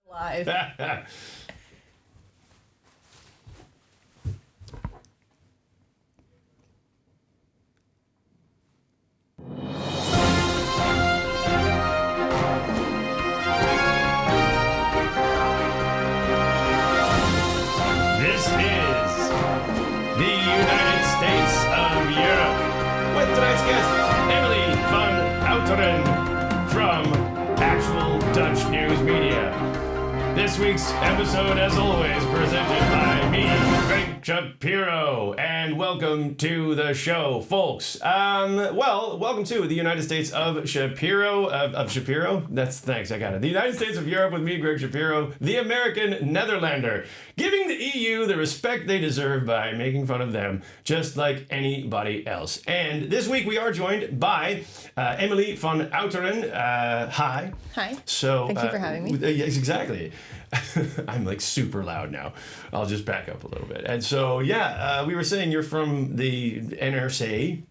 Live. This is the United States of Europe with tonight's guest, Emilie van Outeren from Actual Dutch News Media. This week's episode, as always, presented by me, Greg Shapiro, and welcome to the show, folks. Welcome to the United States of Shapiro. Shapiro? Thanks, I got it. The United States of Europe with me, Greg Shapiro, the American Netherlander, giving the EU the respect they deserve by making fun of them, just like anybody else. And this week we are joined by Emilie van Outeren. Hi. Hi. So, thank you for having me. Yes, exactly. I'm like super loud now. I'll just back up a little bit. And so, we were saying you're from the NRC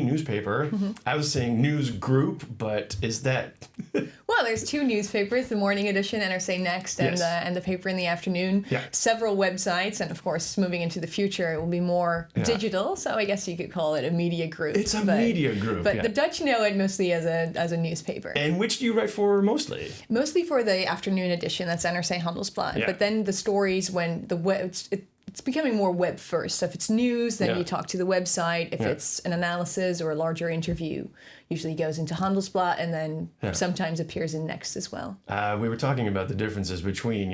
newspaper. Mm-hmm. I was saying news group, but is that... Well, there's two newspapers, the morning edition, NRC Next, and, Yes. And the paper in the afternoon. Yeah. Several websites, and of course, moving into the future, it will be more digital, so I guess you could call it a media group. It's a media group, But the Dutch know it mostly as a newspaper. And which do you write for mostly? Mostly for the afternoon edition, that's NRC Handelsblad. Yeah. But then the stories, when the web... It's becoming more web first. So if it's news, then you talk to the website. If it's an analysis or a larger interview, usually goes into Handelsblad and then sometimes appears in Next as well. We were talking about the differences between,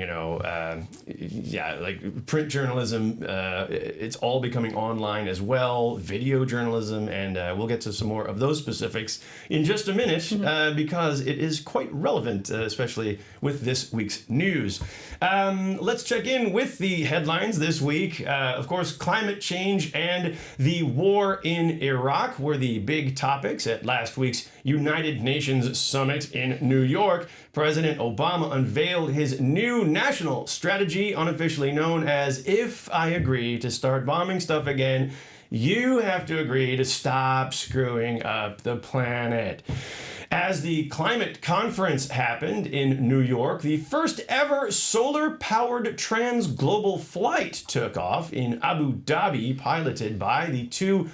like print journalism. It's all becoming online as well, video journalism, and we'll get to some more of those specifics in just a minute because it is quite relevant, especially with this week's news. Let's check in with the headlines this week. Of course, climate change and the war in Iraq were the big topics at last week's United Nations Summit in New York. President Obama unveiled his new national strategy, unofficially known as "If I agree to start bombing stuff again, you have to agree to stop screwing up the planet." As the climate conference happened in New York, the first ever solar-powered trans-global flight took off in Abu Dhabi, piloted by the two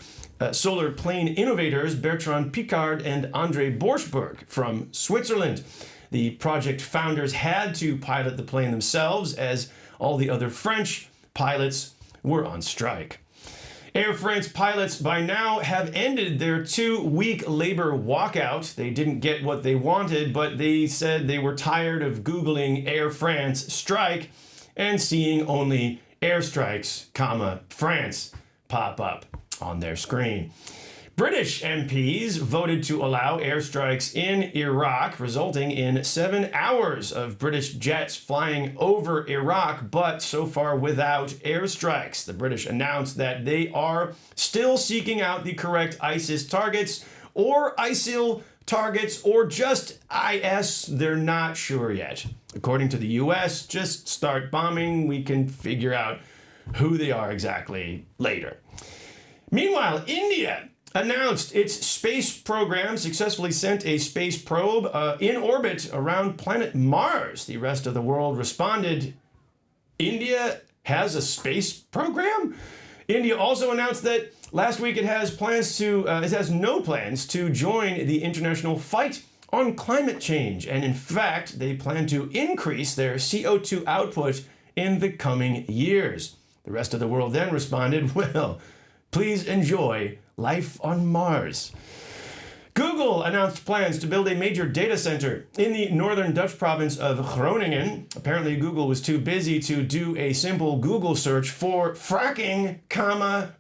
solar plane innovators Bertrand Piccard and André Borschberg from Switzerland. The project founders had to pilot the plane themselves as all the other French pilots were on strike. Air France pilots by now have ended their 2-week labor walkout. They didn't get what they wanted, but they said they were tired of Googling Air France strike and seeing only airstrikes, France pop up on their screen. British MPs voted to allow airstrikes in Iraq, resulting in 7 hours of British jets flying over Iraq, but so far without airstrikes. The British announced that they are still seeking out the correct ISIS targets, or ISIL targets, or just IS. They're not sure yet. According to the US, just start bombing. We can figure out who they are exactly later. Meanwhile, India announced its space program successfully sent a space probe in orbit around planet Mars. The rest of the world responded, "India has a space program?" India also announced that last week it has no plans to join the international fight on climate change. And in fact, they plan to increase their CO2 output in the coming years. The rest of the world then responded, "Well, please enjoy life on Mars." Google announced plans to build a major data center in the northern Dutch province of Groningen. Apparently, Google was too busy to do a simple Google search for fracking,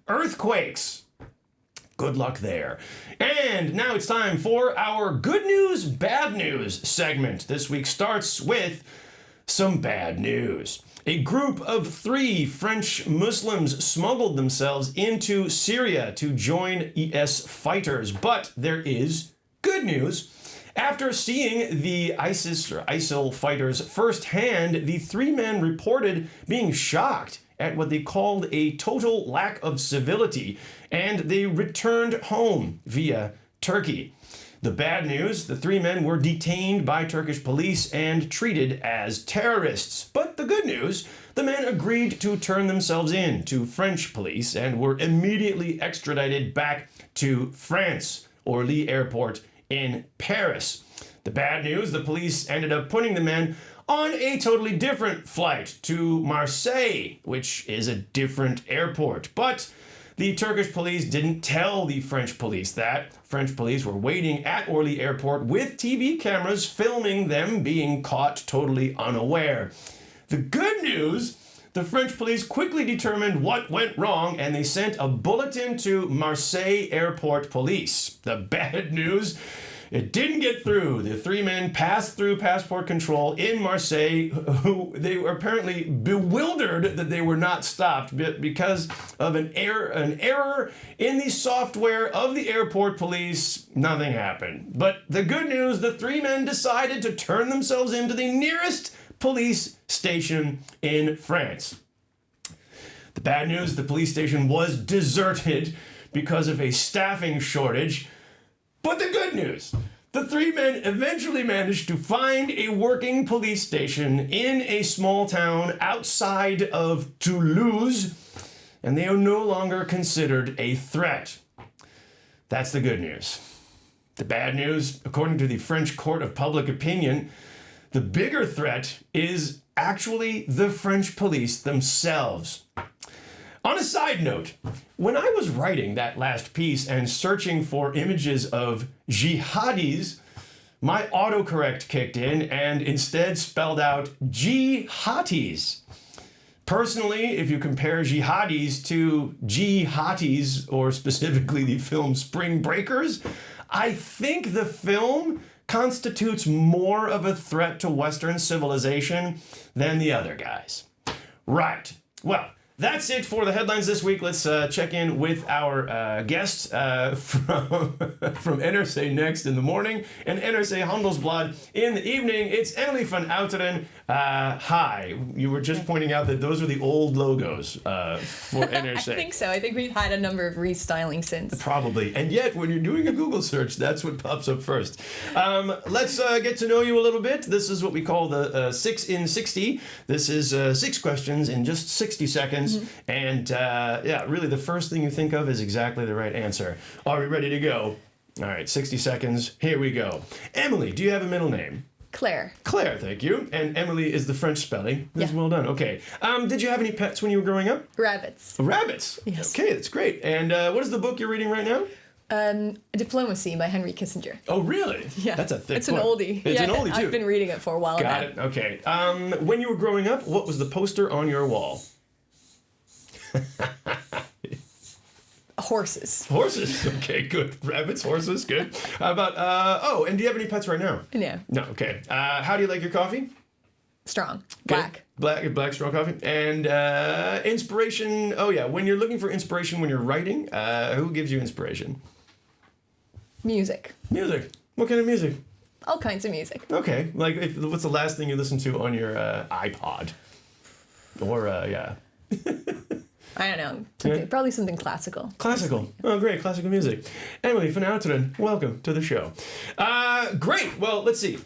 earthquakes. Good luck there. And now it's time for our good news, bad news segment. This week starts with some bad news. A group of 3 French Muslims smuggled themselves into Syria to join IS fighters. But there is good news. After seeing the ISIS or ISIL fighters firsthand, the 3 men reported being shocked at what they called a total lack of civility, and they returned home via Turkey. The bad news, the 3 men were detained by Turkish police and treated as terrorists. But the good news, the men agreed to turn themselves in to French police and were immediately extradited back to France, Orly Airport in Paris. The bad news, the police ended up putting the men on a totally different flight to Marseille, which is a different airport. But the Turkish police didn't tell the French police that. French police were waiting at Orly Airport with TV cameras filming them being caught totally unaware. The good news, the French police quickly determined what went wrong and they sent a bulletin to Marseille Airport police. The bad news, it didn't get through. The 3 men passed through passport control in Marseille, who they were apparently bewildered that they were not stopped because of an error in the software of the airport police. Nothing happened. But the good news, the 3 men decided to turn themselves into the nearest police station in France. The bad news, the police station was deserted because of a staffing shortage. But the good news, the 3 men eventually managed to find a working police station in a small town outside of Toulouse, and they are no longer considered a threat. That's the good news. The bad news, according to the French Court of Public Opinion, the bigger threat is actually the French police themselves. On a side note, when I was writing that last piece and searching for images of jihadis, my autocorrect kicked in and instead spelled out jihadis. Personally, if you compare jihadis to jihadis, or specifically the film Spring Breakers, I think the film constitutes more of a threat to Western civilization than the other guys. Right. Well, that's it for the headlines this week. Let's check in with our guests from NRC Next in the morning and NRC Handelsblad in the evening. It's Emilie van Outeren. Hi. You were just pointing out that those are the old logos for NRC. I think so. I think we've had a number of restyling since. Probably. And yet, when you're doing a Google search, that's what pops up first. Let's get to know you a little bit. This is what we call the 6 in 60. This is 6 questions in just 60 seconds. Mm-hmm. And yeah, really the first thing you think of is exactly the right answer. Are we ready to go? All right, 60 seconds. Here we go. Emily, do you have a middle name? Claire. Claire, thank you. And Emily is the French spelling. That's well done. Okay. Did you have any pets when you were growing up? Rabbits. Rabbits? Yes. Okay, that's great. And what is the book you're reading right now? Diplomacy by Henry Kissinger. Oh, really? Yeah. That's a thick It's book. an oldie. It's an oldie, too. I've been reading it for a while now. Got it. Okay. When you were growing up, what was the poster on your wall? Horses. Horses. Okay, good. Rabbits, horses, good. How about, and do you have any pets right now? No. No, okay. How do you like your coffee? Strong. Black. Black strong coffee. And inspiration, when you're looking for inspiration when you're writing, who gives you inspiration? Music. Music. What kind of music? All kinds of music. Okay. Like, what's the last thing you listen to on your iPod? Or, yeah. I don't know. Probably something classical. Classical. Oh, great. Classical music. Emilie van Outeren, welcome to the show. Great. Well, let's see.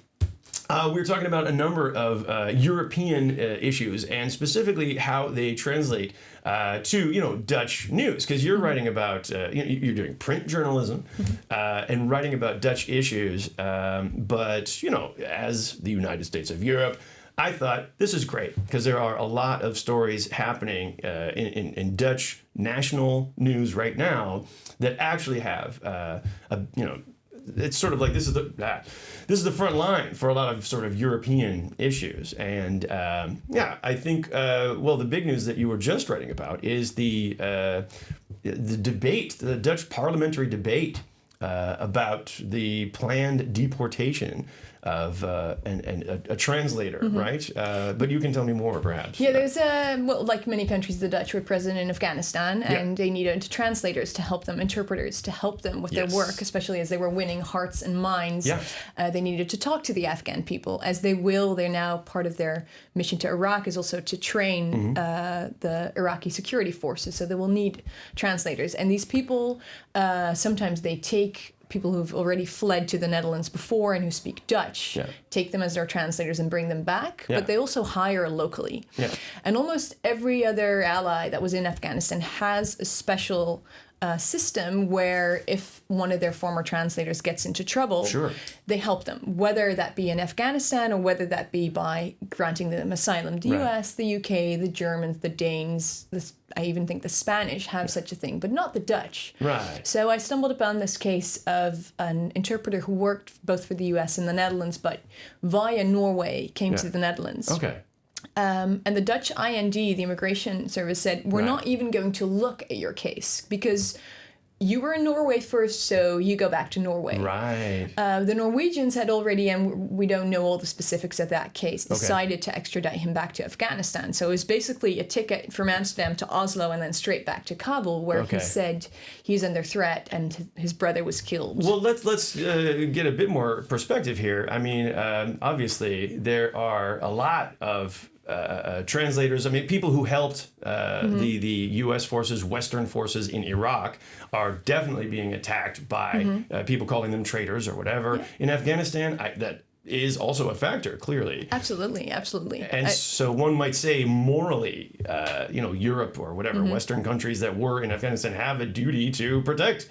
We were talking about a number of European issues and specifically how they translate to, Dutch news. Because you're writing about, you're doing print journalism and writing about Dutch issues. But, as the United States of Europe, I thought this is great because there are a lot of stories happening in Dutch national news right now that actually have it's sort of like this is the front line for a lot of sort of European issues. And I think the big news that you were just writing about is the debate, the Dutch parliamentary debate about the planned deportation of a translator, right? But you can tell me more, perhaps. Yeah, there's like many countries, the Dutch were present in Afghanistan, and they needed translators to help them, interpreters to help them with their work, especially as they were winning hearts and minds. Yeah. They needed to talk to the Afghan people, as they will. They're now part of their mission to Iraq is also to train the Iraqi security forces, so they will need translators. And these people, sometimes they take people who've already fled to the Netherlands before and who speak Dutch, take them as their translators and bring them back, but they also hire locally. And almost every other ally that was in Afghanistan has a special system where if one of their former translators gets into trouble, they help them, whether that be in Afghanistan or whether that be by granting them asylum. The US, the UK, the Germans, the Danes, I even think the Spanish have such a thing, but not the Dutch. So I stumbled upon this case of an interpreter who worked both for the US and the Netherlands, but via Norway came to the Netherlands. And the Dutch IND, the immigration service, said, we're not even going to look at your case because you were in Norway first, so you go back to Norway. The Norwegians had already, and we don't know all the specifics of that case, decided to extradite him back to Afghanistan. So it was basically a ticket from Amsterdam to Oslo and then straight back to Kabul, where he said he's under threat and his brother was killed. Well, let's get a bit more perspective here. I mean, obviously, there are a lot of translators. I mean, people who helped the U.S. forces, Western forces in Iraq, are definitely being attacked by people calling them traitors or whatever. In Afghanistan, that is also a factor, clearly. Absolutely. And so one might say morally, Europe or whatever, Western countries that were in Afghanistan have a duty to protect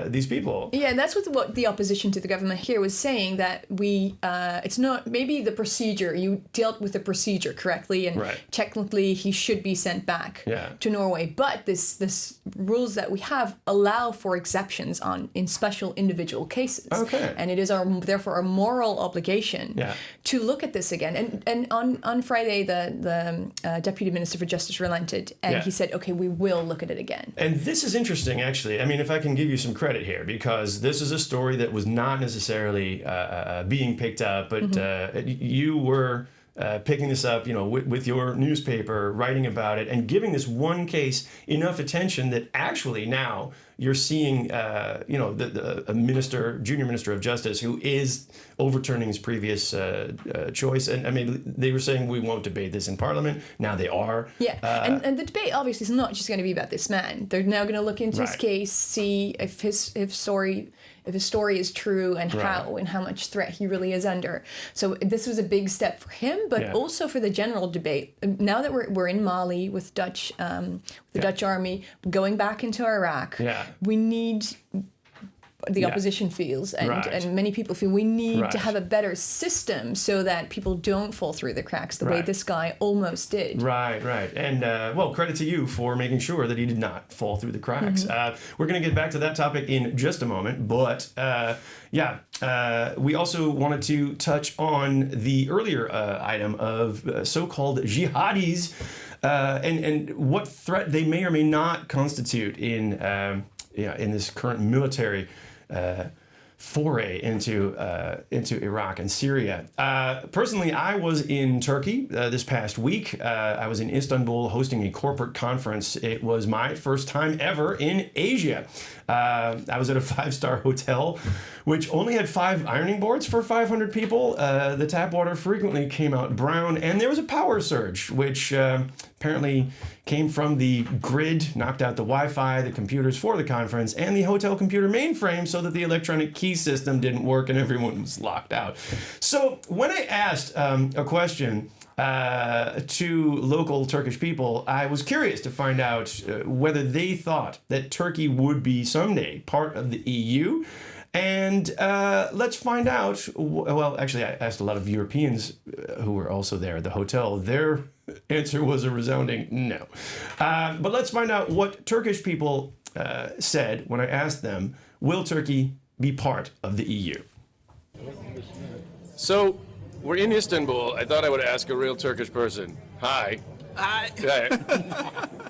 these people. Yeah, and that's what the opposition to the government here was saying, that it's not, maybe the procedure, you dealt with the procedure correctly, and technically he should be sent back to Norway. But this rules that we have allow for exceptions in special individual cases. And it is therefore our moral obligation to look at this again. And on Friday, the Deputy Minister for Justice relented, and he said, okay, we will look at it again. And this is interesting, actually. I mean, if I can give you some credit here, because this is a story that was not necessarily being picked up, but you were picking this up, with your newspaper, writing about it, and giving this one case enough attention that actually now you're seeing, a junior minister of justice who is overturning his previous choice. And I mean, they were saying we won't debate this in Parliament. Now they are. And the debate obviously is not just going to be about this man. They're now going to look into his case, see if his story is true, and how much threat he really is under. So this was a big step for him, but also for the general debate. Now that we're in Mali with the Dutch army, going back into Iraq, we need, the opposition feels, and many people feel, we need to have a better system so that people don't fall through the cracks the way this guy almost did. And credit to you for making sure that he did not fall through the cracks. We're going to get back to that topic in just a moment, but we also wanted to touch on the earlier item of so-called jihadis and what threat they may or may not constitute in this current military foray into Iraq and Syria. Personally, I was in Turkey this past week. I was in Istanbul hosting a corporate conference. It was my first time ever in Asia. I was at a 5-star hotel, which only had 5 ironing boards for 500 people. The tap water frequently came out brown, and there was a power surge, which apparently came from the grid, knocked out the Wi-Fi, the computers for the conference, and the hotel computer mainframe, so that the electronic key system didn't work and everyone was locked out. So when I asked a question to local Turkish people, I was curious to find out whether they thought that Turkey would be someday part of the EU. And let's find out. Well, actually, I asked a lot of Europeans who were also there at the hotel. Their answer was a resounding no. But let's find out what Turkish people said when I asked them, will Turkey be part of the EU? So, we're in Istanbul. I thought I would ask a real Turkish person. Hi. Hi.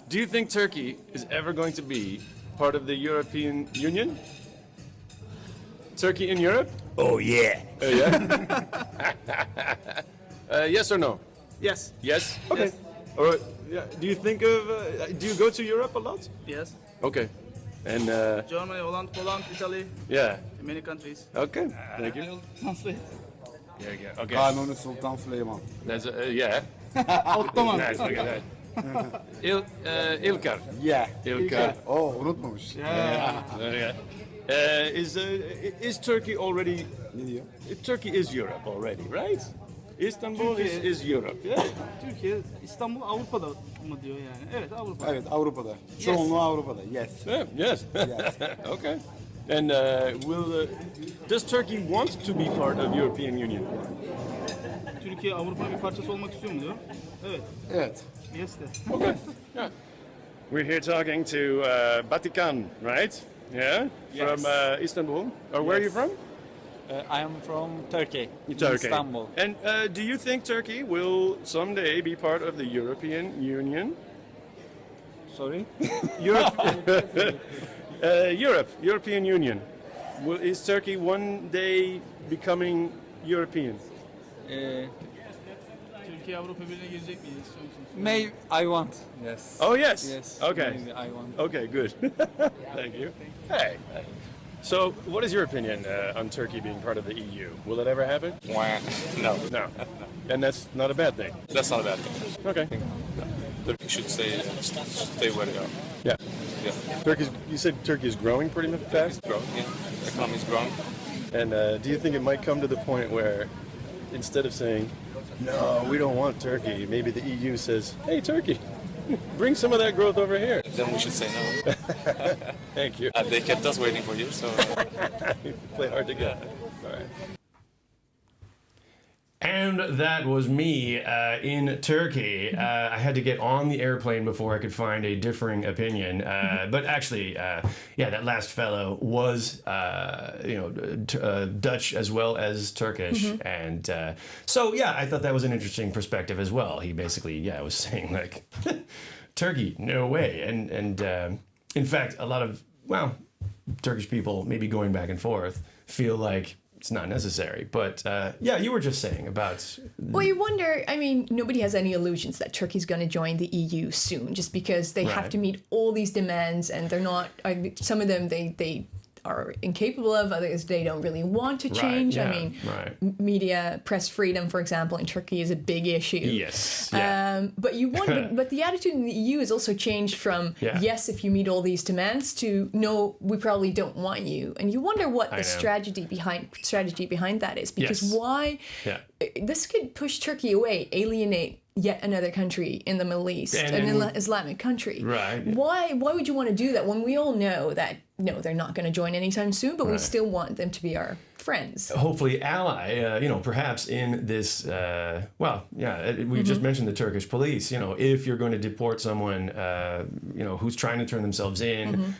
Do you think Turkey is ever going to be part of the European Union? Turkey in Europe? Oh, yeah. Yes or no? Yes. Yes? Okay. Yes. All right. Do you think of, do you go to Europe a lot? Yes. Okay. And, Germany, Holland, Poland, Italy. Yeah. Many countries. Okay. Thank you. I'll translate. There you go. Okay. Kanuni Sultan Süleyman. That's, yeah. Ottoman. Nice, look at that. İlkar. Yeah. İlkar. Oh, unutmamış. Yeah. There you go. Is Turkey already? Turkey is Europe already, right? Istanbul is Europe. Yeah. Türkiye, İstanbul Avrupa'da mı diyor yani? Evet, Avrupa'da. Evet, Avrupa'da. Çoğunluğu Avrupa'da. Yes. Yeah, yes. Yes. Okay. And does Turkey want to be part of European Union? Türkiye Avrupa'nın bir parçası olmak istiyor mu diyor? Evet. Evet. Yes de. Okay. Yeah. We're here talking to Vatican, right? Yeah. Yes. From Istanbul. Or where are you from? I am from Turkey, Turkey. Istanbul. And do you think Turkey will someday be part of the European Union? Sorry? European Union. Is Turkey one day becoming European? Türkiye Avrupa Birliği'ne girecek mi? İstiyor musunuz? May I want? Yes. Oh yes. Yes. Okay. Maybe I want. Okay. Good. Thank you. Hey. So, what is your opinion on Turkey being part of the EU? Will it ever happen? No, No. And that's not a bad thing. that's not a bad thing. Okay. Turkey should stay where they are. Yeah. Yeah, You said Turkey is growing pretty fast. grow. Yeah, economy is growing. And do you think it might come to the point where instead of saying, no, we don't want Turkey, maybe the EU says, hey, Turkey, bring some of that growth over here. Then we should say no. Thank you. They kept us waiting for years, so Play hard to get. All right. And that was me in Turkey. I had to get on the airplane before I could find a differing opinion. But actually, that last fellow was, Dutch as well as Turkish. And so, I thought that was an interesting perspective as well. He basically, was saying like, Turkey, no way. And in fact, a lot of, Turkish people, maybe going back and forth, feel like it's not necessary. But you were just saying about... Well, you wonder, I mean, nobody has any illusions that Turkey's going to join the EU soon, just because they have to meet all these demands, and they're not, some of them they are incapable of, others they don't really want to change. I mean, media, press freedom, for example, in Turkey is a big issue. Yes. Yeah. But you wonder, but the attitude in the EU has also changed from yes, if you meet all these demands, to no, we probably don't want you. And you wonder what the strategy behind that is, because why this could push Turkey away, alienate yet another country in the Middle East, an Islamic country. Right. Why would you want to do that when we all know that, no, they're not going to join anytime soon, but we still want them to be our friends? Hopefully ally, perhaps in this, we just mentioned the Turkish police. If you're going to deport someone, who's trying to turn themselves in,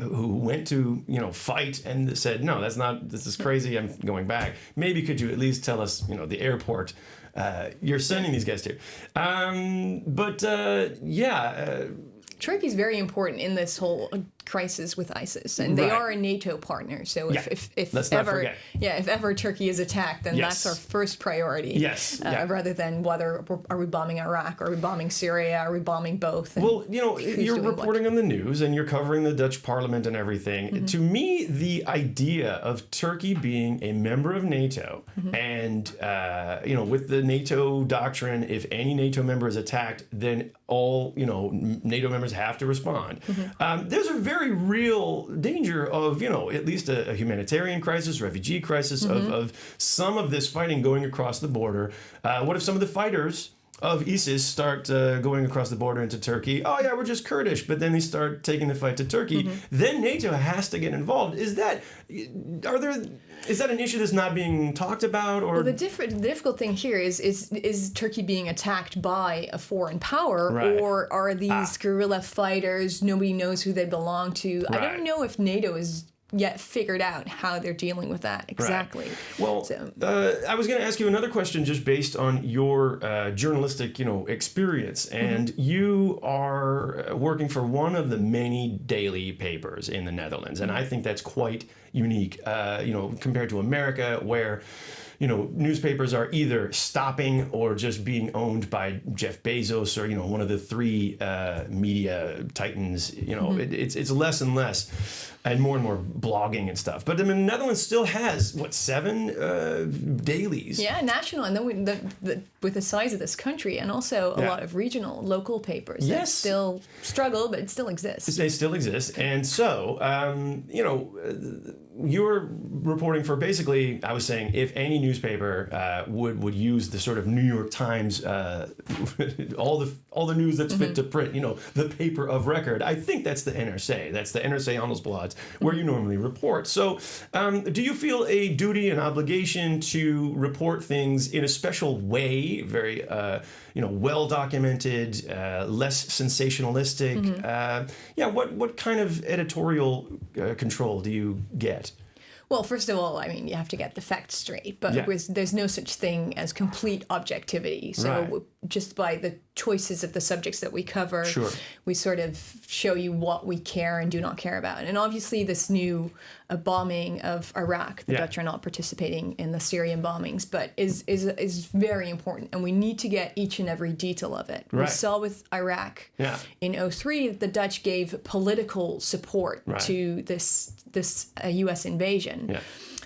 who went to, fight and said, no, this is crazy, I'm going back. Maybe could you at least tell us, the airport you're sending these guys to. Turkey's very important in this whole crisis with ISIS, and they are a NATO partner. So if ever Turkey is attacked, then that's our first priority. Yes. Rather than whether are we bombing Iraq, are we bombing Syria, are we bombing both? Well, you're reporting on the news and you're covering the Dutch Parliament and everything. To me, the idea of Turkey being a member of NATO and with the NATO doctrine, if any NATO member is attacked, then all NATO members have to respond. There's a very real danger of at least a humanitarian crisis, refugee crisis, of some of this fighting going across the border. What if some of the fighters of ISIS start going across the border into Turkey? Oh yeah, we're just Kurdish, but then they start taking the fight to Turkey. Then NATO has to get involved. Is that an issue that's not being talked about? Or the difficult thing here is Turkey being attacked by a foreign power, or are these guerrilla fighters? Nobody knows who they belong to. I don't know if NATO is yet figured out how they're dealing with that exactly. Well, I was going to ask you another question just based on your journalistic, experience, and you are working for one of the many daily papers in the Netherlands, and I think that's quite unique, compared to America, where newspapers are either stopping or just being owned by Jeff Bezos or, one of the three media titans. It's less and less and more blogging and stuff. But I mean, the Netherlands still has, 7 dailies? Yeah, national. And then with the size of this country and also a lot of regional, local papers that still struggle, but it still exists. They still exist. And so, you're reporting for basically, I was saying, if any newspaper would use the sort of New York Times, all the news that's fit to print, the paper of record. I think that's the NRC. That's the NRC Handelsblad, where you normally report. So do you feel a duty and obligation to report things in a special way, very well documented, less sensationalistic? What kind of editorial control do you get? Well, first of all, I mean, you have to get the facts straight, but there's no such thing as complete objectivity. So just by the choices of the subjects that we cover, we sort of show you what we care and do not care about. And obviously this new bombing of Iraq, the Dutch are not participating in the Syrian bombings, but is very important. And we need to get each and every detail of it. We saw with Iraq in 2003, the Dutch gave political support to this U.S. invasion,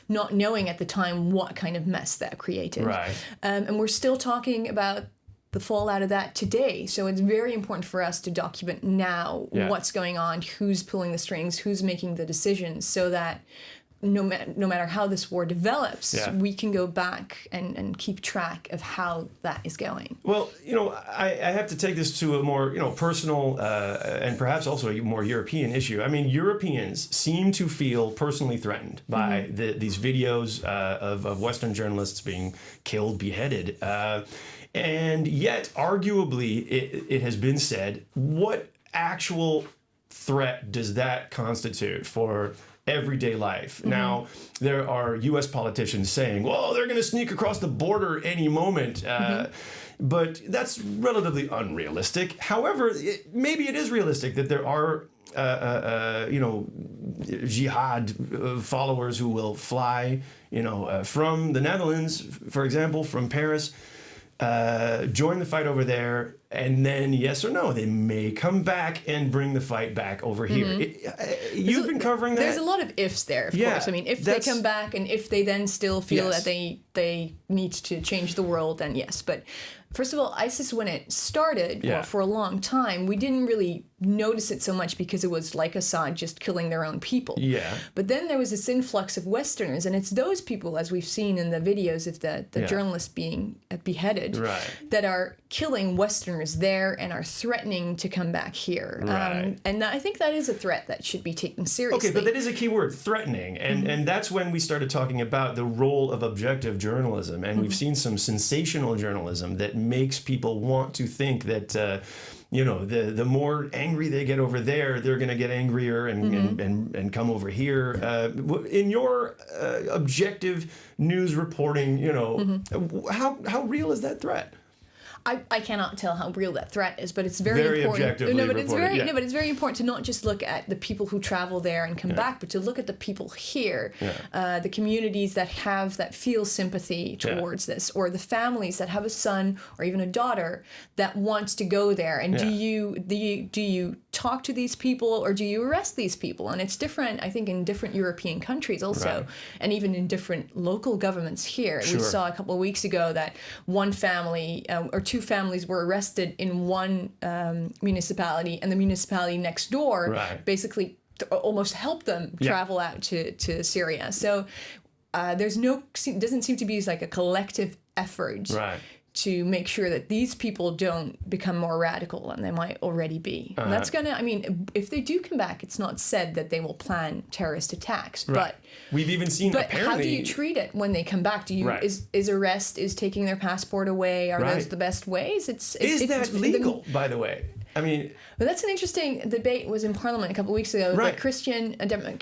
not knowing at the time what kind of mess that created. And we're still talking about the fallout of that today. So it's very important for us to document now what's going on, who's pulling the strings, who's making the decisions, so that no matter how this war develops, we can go back and keep track of how that is going. Well, I have to take this to a more, personal and perhaps also a more European issue. I mean, Europeans seem to feel personally threatened by these videos of Western journalists being killed, beheaded. And yet, arguably, it has been said, what actual threat does that constitute for everyday life? Now, there are U.S. politicians saying, well, they're going to sneak across the border any moment. But that's relatively unrealistic. However, maybe it is realistic that there are jihad followers who will fly, from the Netherlands, for example, from Paris, join the fight over there, and then, yes or no, they may come back and bring the fight back over here. You've been covering that. There's a lot of ifs there, of course. I mean, if they come back and if they then still feel that they need to change the world, then yes. But first of all, ISIS, when it started, for a long time, we didn't really notice it so much because it was like Assad just killing their own people. But then there was this influx of Westerners, and it's those people, as we've seen in the videos of the journalists being beheaded, that are killing Westerners there and are threatening to come back here. And I think that is a threat that should be taken seriously. Okay, but that is a key word, threatening. And that's when we started talking about the role of objective journalism. And we've seen some sensational journalism that makes people want to think that the more angry they get over there, they're going to get angrier and come over here. In your objective news reporting, how real is that threat? I cannot tell how real that threat is, but it's very important. Objectively but it's reported, very but it's very important to not just look at the people who travel there and come back, but to look at the people here, the communities that feel sympathy towards this, or the families that have a son or even a daughter that wants to go there. And do you talk to these people or do you arrest these people? And it's different, I think, in different European countries also, and even in different local governments here. We saw a couple of weeks ago that one family or two families were arrested in one municipality, and the municipality next door basically almost helped them travel out to Syria. So doesn't seem to be like a collective effort to make sure that these people don't become more radical than they might already be. And that's if they do come back, it's not said that they will plan terrorist attacks. But we've even seen. But how do you treat it when they come back? Do you is arrest, is taking their passport away? Are those the best ways? Is that legal, by the way? I mean, but that's an interesting debate. Was in Parliament a couple of weeks ago. The Christian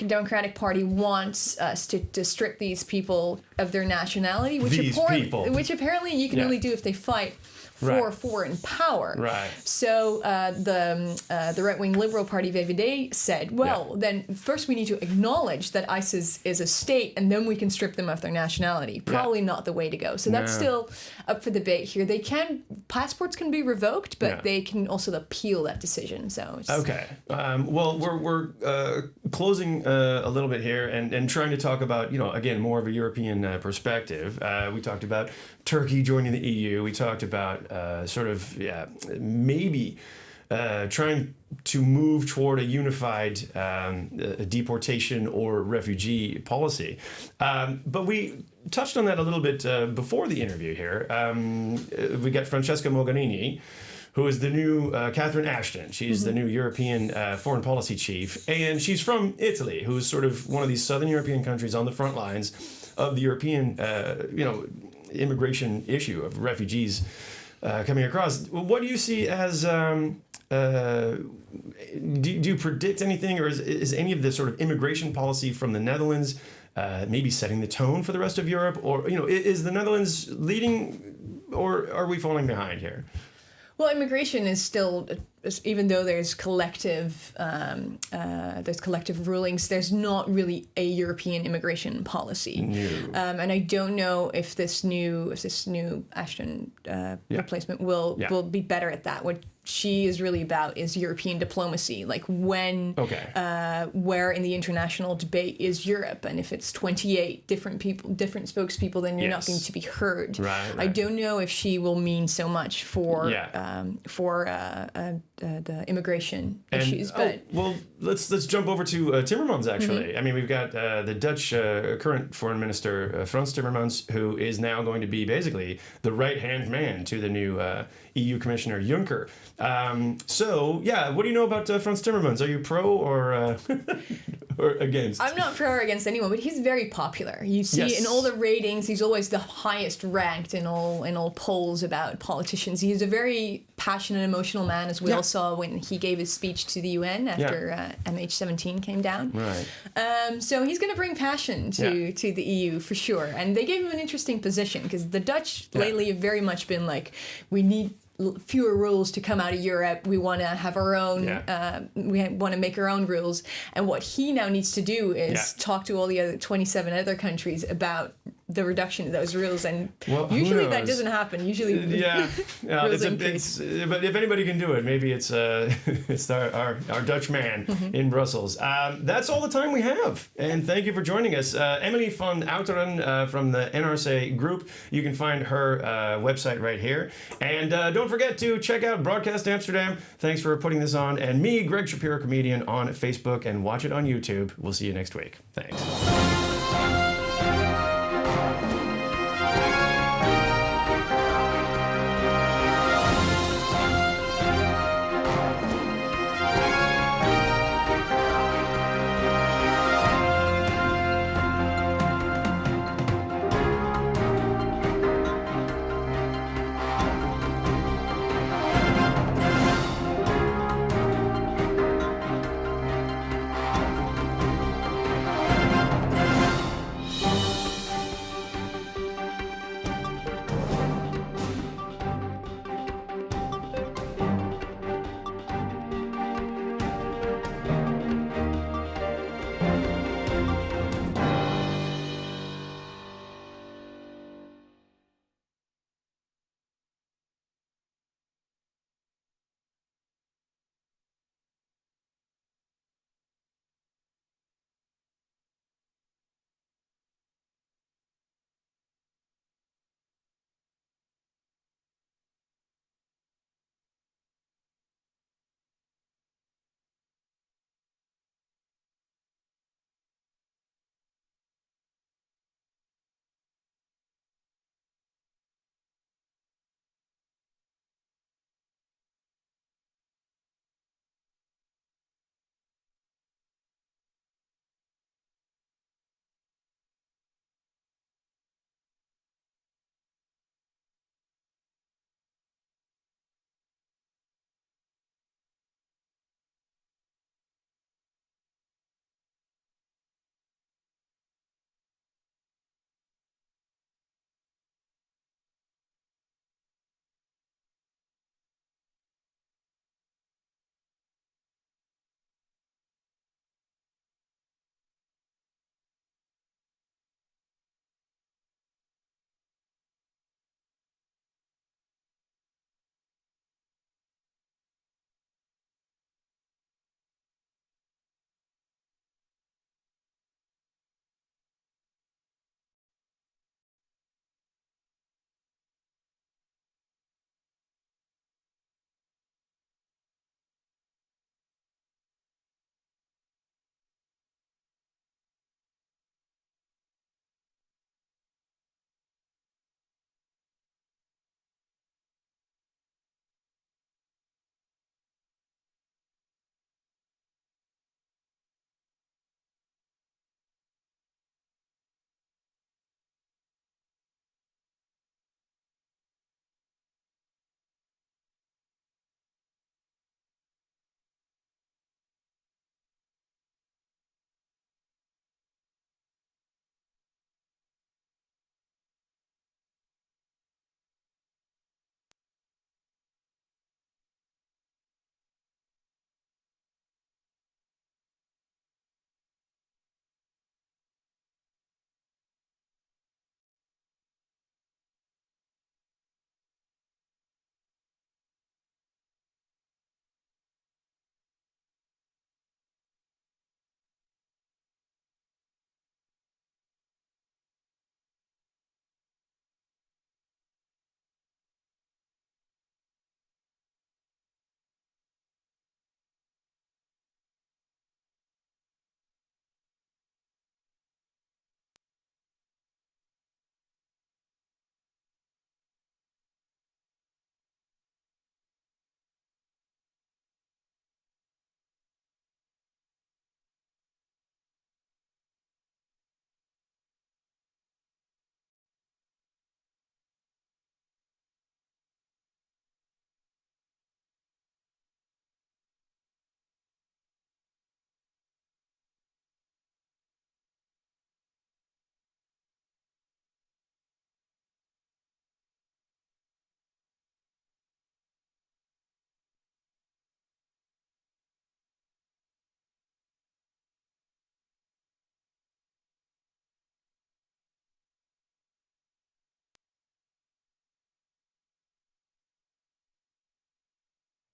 Democratic Party wants us to strip these people of their nationality, which apparently you can only do if they fight for Right. foreign power. Right. So the right-wing Liberal Party VVD said, well, then first we need to acknowledge that ISIS is a state, and then we can strip them of their nationality. Probably not the way to go. So that's still up for debate here. Passports can be revoked, but they can also appeal that decision. So it's, okay. Well, we're closing a little bit here and trying to talk about, again, more of a European perspective. We talked about Turkey joining the EU. We talked about maybe trying to move toward a unified deportation or refugee policy. But we touched on that a little bit before the interview here. We got Francesca Mogherini, who is the new Catherine Ashton. She's the new European foreign policy chief. And she's from Italy, who's sort of one of these southern European countries on the front lines of the European, immigration issue of refugees coming across. What do you see as... do you predict anything, or is any of the sort of immigration policy from the Netherlands maybe setting the tone for the rest of Europe? Or, is the Netherlands leading, or are we falling behind here? well, immigration is still, even though there's collective rulings, there's not really a European immigration policy. No. And I don't know if this new Ashton replacement will be better at that. What she is really about is European diplomacy, like when, where in the international debate is Europe, and if it's 28 different spokespeople, then you're not going to be heard. Right. I don't know if she will mean so much for the immigration issues. But let's jump over to Timmermans. Actually, I mean, we've got the Dutch current foreign minister Frans Timmermans, who is now going to be basically the right-hand man to the new EU Commissioner Juncker. What do you know about Frans Timmermans? Are you pro or against? I'm not pro or against anyone, but he's very popular. You see in all the ratings, he's always the highest ranked in all polls about politicians. He's a very passionate, emotional man, as we all saw when he gave his speech to the UN after MH17 came down. Right. So he's going to bring passion to the EU for sure. And they gave him an interesting position, because the Dutch lately have very much been like, we need fewer rules to come out of Europe. We want to have our own, we want to make our own rules. And what he now needs to do is talk to all the other 27 other countries about the reduction of those rules. And usually that doesn't happen. Usually rules increase. But if anybody can do it, maybe it's our Dutch man in Brussels. That's all the time we have. And thank you for joining us. Emilie van Outeren from the NRC Group. You can find her website right here. And don't forget to check out Broadcast Amsterdam. Thanks for putting this on. And me, Greg Shapiro, comedian, on Facebook, and watch it on YouTube. We'll see you next week. Thanks.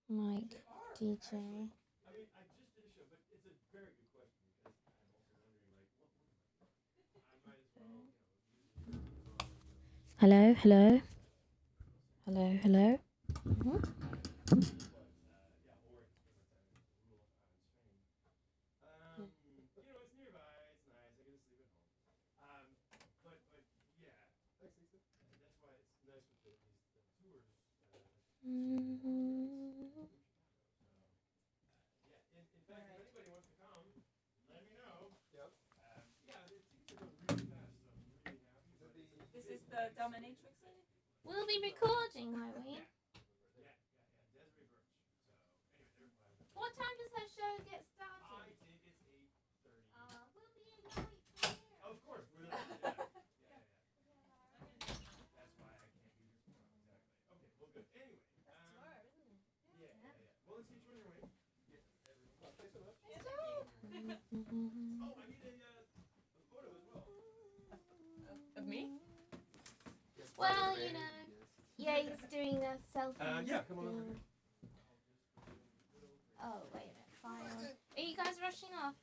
Mike, DJ. I mean, I just did a show, but it's a very good question because I'm also wondering, like, I might as well, Hello, hello. Hello, hello. it's nearby, it's nice, I get to sleep at home. But yeah, that's why it's nice with these tours. Yeah, in fact, if anybody wants to come, let me know. Yep. Yeah, it seems to go really fast, so I'm really happy. This is the dominatrix lady? We'll be recording, won't we? Yeah, Desiree Birch. So, anyway, What time does her show get started? I think it's 8:30. We'll be in right here. Of course, we're there. Yeah. That's why I can't be here tomorrow. Exactly. Okay, well, good. Anyway. That's tomorrow, isn't it? Yeah. Well, let's get you on your way. Yeah, thanks so much. Yeah. Oh, I need a photo as well. Of me? Well, you know. Yeah, he's doing a selfie. Yeah, come on over. Oh, wait a minute. File. Are you guys rushing off?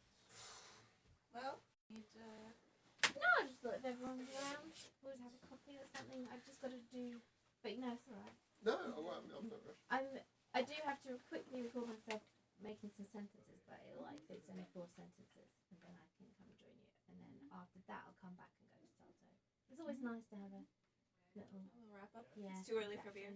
Well, No, I just thought if everyone's around, we'd have a coffee or something. I've just got to do. But no, it's alright. No, I'm not rushed. I do have to quickly record myself making some sentences, but it's only 4 sentences, and then I can come and join you. And then after that, I'll come back and go to Salto. It's always nice to have a little we'll wrap up. Yeah. It's too early for beer.